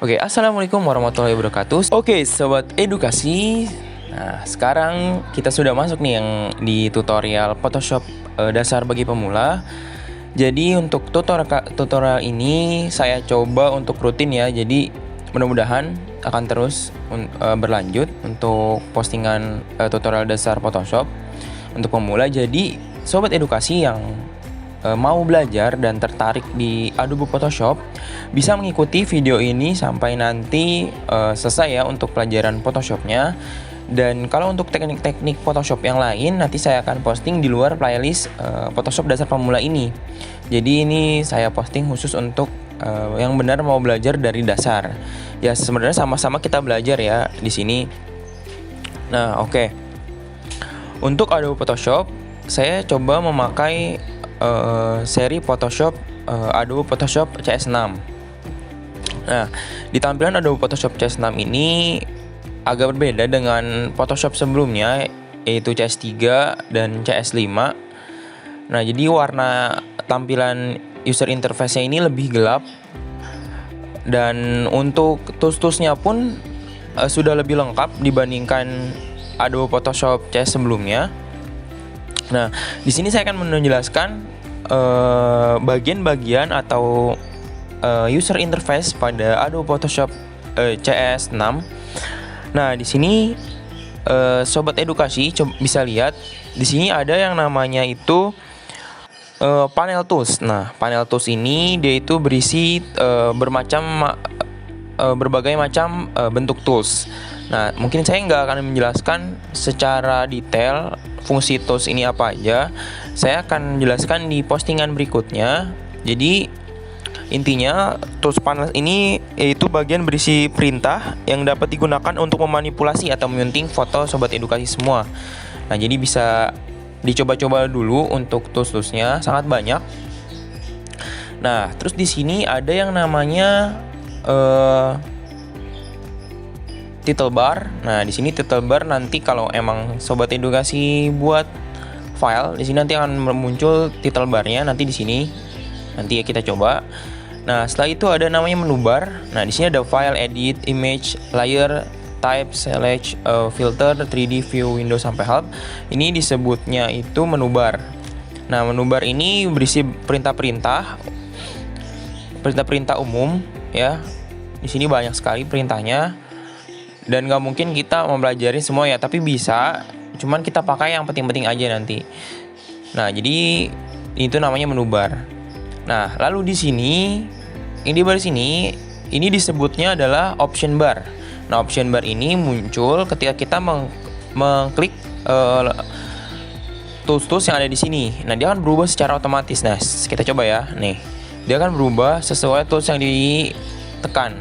Oke, assalamualaikum warahmatullahi wabarakatuh. Oke, sobat edukasi. Nah, sekarang kita sudah masuk nih yang di tutorial Photoshop dasar bagi pemula. Jadi untuk tutorial ini saya coba untuk rutin ya. Jadi mudah-mudahan akan terus berlanjut untuk postingan tutorial dasar Photoshop untuk pemula. Jadi sobat edukasi yang mau belajar dan tertarik di Adobe Photoshop bisa mengikuti video ini sampai nanti selesai ya untuk pelajaran Photoshopnya. Dan kalau untuk teknik-teknik Photoshop yang lain nanti saya akan posting di luar playlist Photoshop dasar pemula ini. Jadi ini saya posting khusus untuk yang benar mau belajar dari dasar. Ya sebenarnya sama-sama kita belajar ya di sini. Nah, oke. Untuk Adobe Photoshop saya coba memakai seri Photoshop Adobe Photoshop CS6. Nah, di tampilan Adobe Photoshop CS6 ini agak berbeda dengan Photoshop sebelumnya, yaitu CS3 dan CS5. Nah, jadi warna tampilan user interface-nya ini lebih gelap. Dan untuk tools-toolsnya pun sudah lebih lengkap dibandingkan Adobe Photoshop CS sebelumnya. Nah, di sini saya akan menjelaskan bagian-bagian atau user interface pada Adobe Photoshop CS6. Nah, di sini sobat edukasi bisa lihat di sini ada yang namanya itu panel tools. Nah, panel tools ini dia itu berisi berbagai macam bentuk tools. Nah, mungkin saya nggak akan menjelaskan secara detail fungsi tools ini apa aja. Saya akan menjelaskan di postingan berikutnya. Jadi intinya tools panel ini yaitu bagian berisi perintah yang dapat digunakan untuk memanipulasi atau menyunting foto sobat edukasi semua. Nah, jadi bisa dicoba-coba dulu untuk tools-toolsnya, sangat banyak. Nah, terus di sini ada yang namanya title bar. Nah, di sini title bar nanti kalau emang sobat edukasi buat file, di sini nanti akan muncul title barnya nanti di sini. Nanti ya kita coba. Nah, setelah itu ada namanya menu bar. Nah, di sini ada file, edit, image, layer, type, select, filter, 3D view, window sampai help. Ini disebutnya itu menu bar. Nah, menu bar ini berisi perintah-perintah umum ya. Di sini banyak sekali perintahnya. Dan nggak mungkin kita mempelajari semua ya, tapi bisa. Cuman kita pakai yang penting-penting aja nanti. Nah, jadi itu namanya menu bar. Nah, lalu di sini, ini di baris ini disebutnya adalah option bar. Nah, option bar ini muncul ketika kita mengklik tools-tools yang ada di sini. Nah, dia akan berubah secara otomatis. Nah, kita coba ya. Nih, dia akan berubah sesuai tools yang ditekan.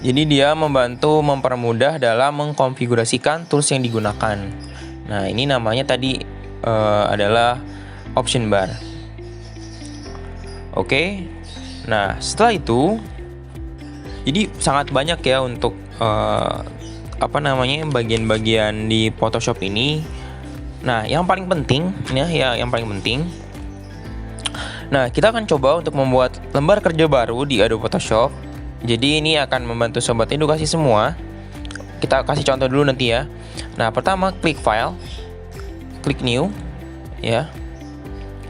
Jadi dia membantu mempermudah dalam mengkonfigurasikan tools yang digunakan. Nah, ini namanya tadi adalah option bar. Oke. Nah, setelah itu jadi sangat banyak ya untuk bagian-bagian di Photoshop ini. Nah, yang paling penting yang paling penting. Nah, kita akan coba untuk membuat lembar kerja baru di Adobe Photoshop. Jadi ini akan membantu sobat edukasi semua. Kita kasih contoh dulu nanti ya. Nah, pertama klik file, klik new, ya.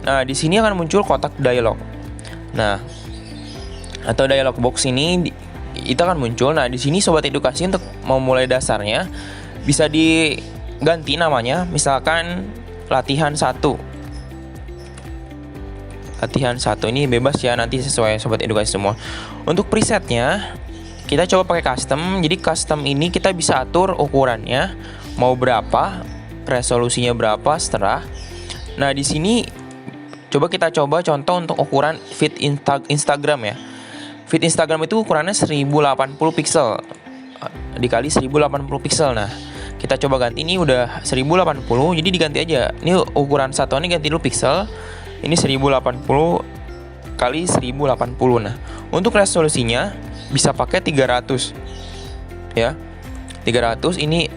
Nah, di sini akan muncul kotak dialog. Nah, atau dialog box ini itu akan muncul. Nah, di sini sobat edukasi untuk memulai dasarnya bisa diganti namanya, misalkan latihan 1. Latihan 1 ini bebas ya, nanti sesuai sobat edukasi semua. Untuk presetnya kita coba pakai custom. Jadi custom ini kita bisa atur ukurannya mau berapa, resolusinya berapa, setelah. Nah, di sini kita coba contoh untuk ukuran feed Instagram ya. Feed Instagram itu ukurannya 1080 pixel dikali 1080 pixel. Nah, kita coba ganti, ini udah 1080, jadi diganti aja. Ini ukuran satuannya ganti dulu pixel. Ini 1080 kali 1080. Nah, untuk resolusinya bisa pakai 300. Ya. 300 ini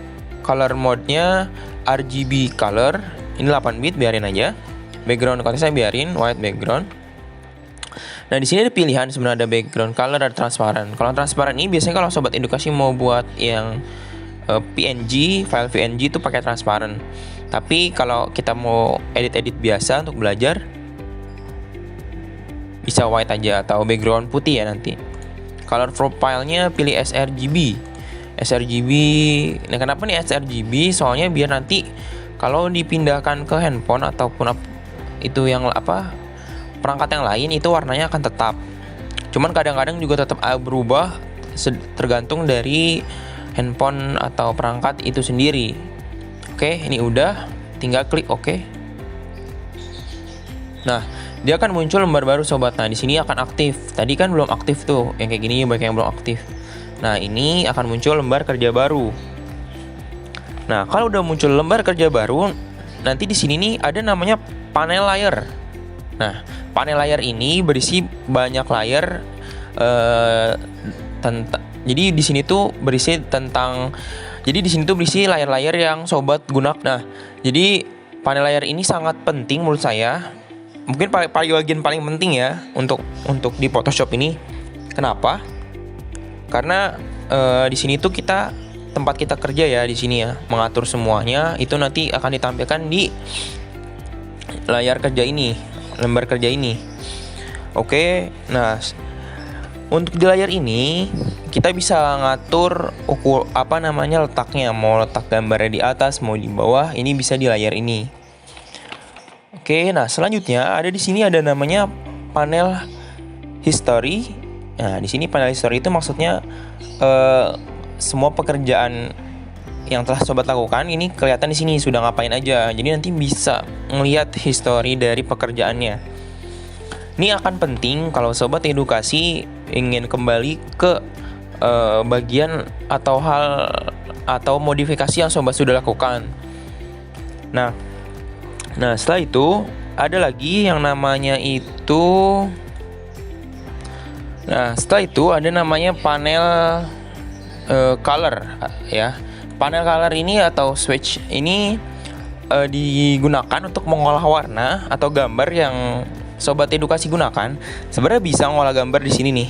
color mode-nya RGB color. Ini 8 bit, biarin aja. Background saya biarin white background. Nah, di sini ada pilihan sebenarnya, ada background color, ada transparan. Kalau transparan ini biasanya kalau sobat edukasi mau buat yang PNG, file PNG itu pakai transparan. Tapi kalau kita mau edit-edit biasa untuk belajar, bisa white aja atau background putih ya nanti. Color profile-nya pilih sRGB. sRGB. Nah, kenapa nih sRGB? Soalnya biar nanti kalau dipindahkan ke handphone ataupun itu yang perangkat yang lain, itu warnanya akan tetap. Cuman kadang-kadang juga tetap berubah tergantung dari handphone atau perangkat itu sendiri. Oke, ini udah, tinggal klik oke. Nah, dia akan muncul lembar baru sobat. Nah, di sini akan aktif. Tadi kan belum aktif tuh, yang kayak gini banyak yang belum aktif. Nah, ini akan muncul lembar kerja baru. Nah, kalau udah muncul lembar kerja baru, nanti di sini nih ada namanya panel layer. Nah, panel layer ini berisi banyak layer. Jadi di sini tuh berisi layar-layar yang sobat gunakan. Nah, jadi panel layar ini sangat penting menurut saya. Mungkin bagian paling penting ya untuk di Photoshop ini. Kenapa? Karena di sini tuh tempat kita kerja ya, di sini ya, mengatur semuanya itu nanti akan ditampilkan di layar kerja ini, lembar kerja ini. Oke, nah untuk di layar ini kita bisa ngatur letaknya, mau letak gambarnya di atas, mau di bawah, ini bisa di layar ini. Oke, nah selanjutnya ada di sini ada namanya panel history. Nah, di sini panel history itu maksudnya semua pekerjaan yang telah sobat lakukan ini kelihatan di sini sudah ngapain aja. Jadi nanti bisa melihat history dari pekerjaannya. Ini akan penting kalau sobat edukasi ingin kembali ke bagian atau modifikasi yang sobat sudah lakukan. Nah setelah itu ada lagi yang namanya itu. Nah, setelah itu ada namanya panel color ya. Panel color ini atau switch ini digunakan untuk mengolah warna atau gambar yang sobat edukasi gunakan. Sebenarnya bisa ngolah gambar di sini nih,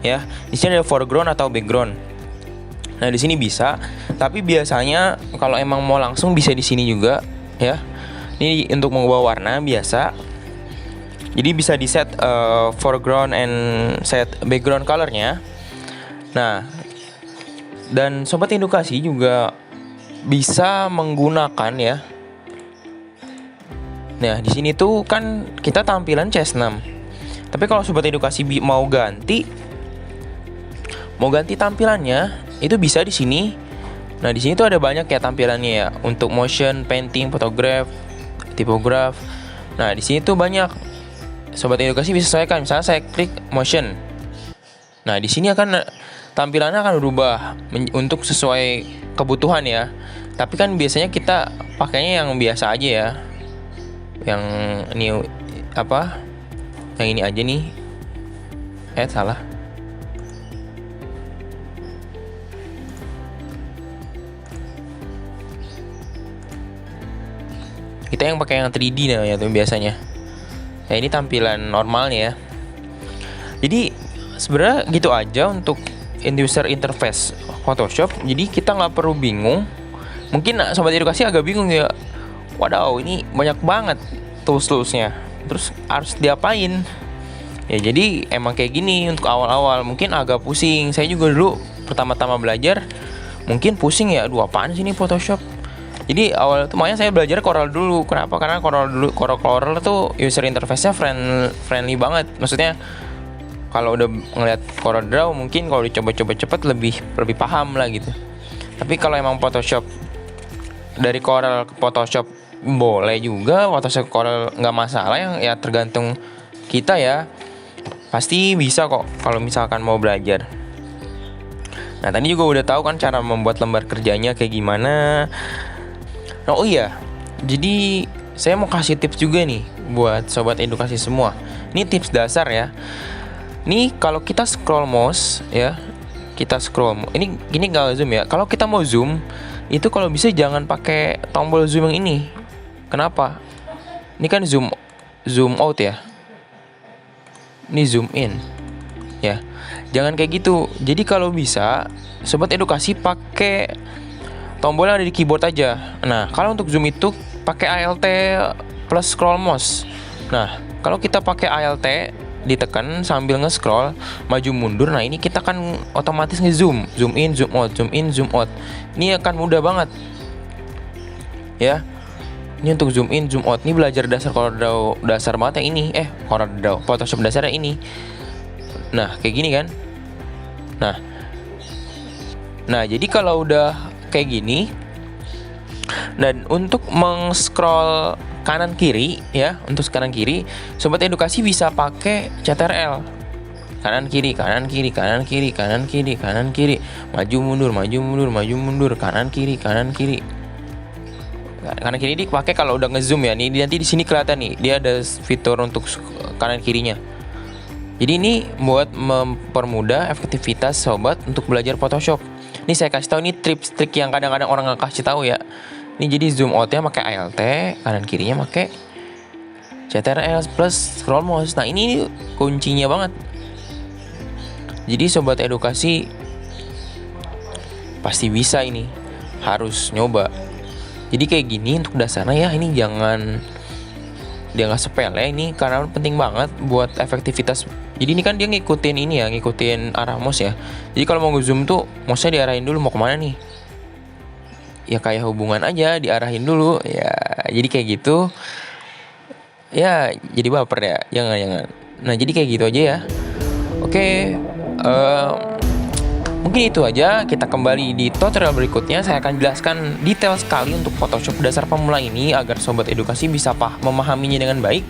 ya. Di sini ada foreground atau background. Nah, di sini bisa, tapi biasanya kalau emang mau langsung bisa di sini juga, ya. Ini untuk mengubah warna biasa. Jadi bisa di set foreground and set background colornya. Nah, dan sobat edukasi juga bisa menggunakan ya. Nah, di sini tuh kan kita tampilan CS6. Tapi kalau sobat edukasi mau ganti tampilannya, itu bisa di sini. Nah, di sini tuh ada banyak ya tampilannya ya, untuk motion, painting, photograph, typograph. Nah, di sini tuh banyak. Sobat edukasi bisa sesuaikan. Misalnya saya klik motion. Nah, di sini akan tampilannya akan berubah untuk sesuai kebutuhan ya. Tapi kan biasanya kita pakainya yang biasa aja ya. Yang ini Yang ini aja nih. Salah. Kita yang pakai yang 3D namanya tuh biasanya. Nah, ini tampilan normalnya ya. Jadi sebenarnya gitu aja untuk user interface Photoshop. Jadi kita nggak perlu bingung. Mungkin sobat edukasi agak bingung ya. Wadaw, ini banyak banget tools-toolsnya. Terus harus diapain? Ya jadi emang kayak gini untuk awal-awal. Mungkin agak pusing. Saya juga dulu pertama-tama belajar mungkin pusing ya. Aduh, apaan sih ini Photoshop? Jadi awal itu makanya saya belajar Corel dulu. Kenapa? Karena Corel tuh user interface-nya friendly banget. Maksudnya kalau udah ngeliat Corel Draw mungkin kalau dicoba-coba cepet lebih paham lah gitu. Tapi kalau emang Photoshop dari Corel ke Photoshop boleh juga, Photoshop Corel nggak masalah, ya tergantung kita ya. Pasti bisa kok kalau misalkan mau belajar. Nah, tadi juga udah tahu kan cara membuat lembar kerjanya kayak gimana. Nah, oh iya, jadi saya mau kasih tips juga nih buat sobat edukasi semua. Ini tips dasar ya. Nih kalau kita scroll mouse ya, ini gini nggak zoom ya. Kalau kita mau zoom, itu kalau bisa jangan pakai tombol zoom yang ini. Kenapa? Ini kan zoom out ya. nih zoom in. Ya, jangan kayak gitu. Jadi kalau bisa, sobat edukasi pakai tombol yang ada di keyboard aja. Nah, kalau untuk zoom itu pakai ALT plus scroll mouse. Nah, kalau kita pakai ALT ditekan sambil nge-scroll maju mundur, nah ini kita kan otomatis nge-zoom, zoom in, zoom out, zoom in, zoom out. Ini akan mudah banget. Ya. Ini untuk zoom in, zoom out. Ini belajar dasar CorelDRAW dasar banget yang ini. CorelDRAW, Photoshop dasar yang ini. Nah, kayak gini kan. Nah, jadi kalau udah kayak gini, dan untuk meng-scroll kanan kiri ya, untuk kanan kiri, sobat edukasi bisa pakai CTRL. Kanan kiri, kanan kiri, kanan kiri, kanan kiri, kanan kiri, maju mundur, maju mundur, maju mundur, kanan kiri, kanan kiri. Kanan kiri dipakai kalau udah ngezoom ya. Nih nanti di sini kelihatan nih, dia ada fitur untuk kanan kirinya. Jadi ini buat mempermudah efektivitas sobat untuk belajar Photoshop. Ini saya kasih tahu, ini trik yang kadang-kadang orang nggak kasih tahu ya. Ini jadi zoom outnya pakai ALT, kanan kirinya pakai CTRL plus scroll mouse. Nah ini kuncinya banget. Jadi sobat edukasi pasti bisa ini, harus nyoba. Jadi kayak gini untuk dasarnya ya, ini jangan dianggap sepele ini karena penting banget buat efektivitas. Jadi ini kan dia ngikutin ini ya, ngikutin arah mouse ya. Jadi kalau mau zoom tuh mouse-nya diarahin dulu mau kemana nih. Ya kayak hubungan aja, diarahin dulu ya. Jadi kayak gitu. Ya jadi baper ya, jangan. Nah jadi kayak gitu aja ya. Oke, mungkin itu aja. Kita kembali di tutorial berikutnya. Saya akan jelaskan detail sekali untuk Photoshop dasar pemula ini agar sobat edukasi bisa memahaminya dengan baik.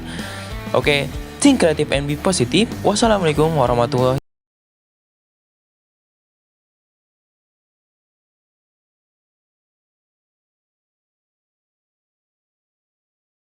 Oke, think creative and be positive. Wassalamualaikum warahmatullahi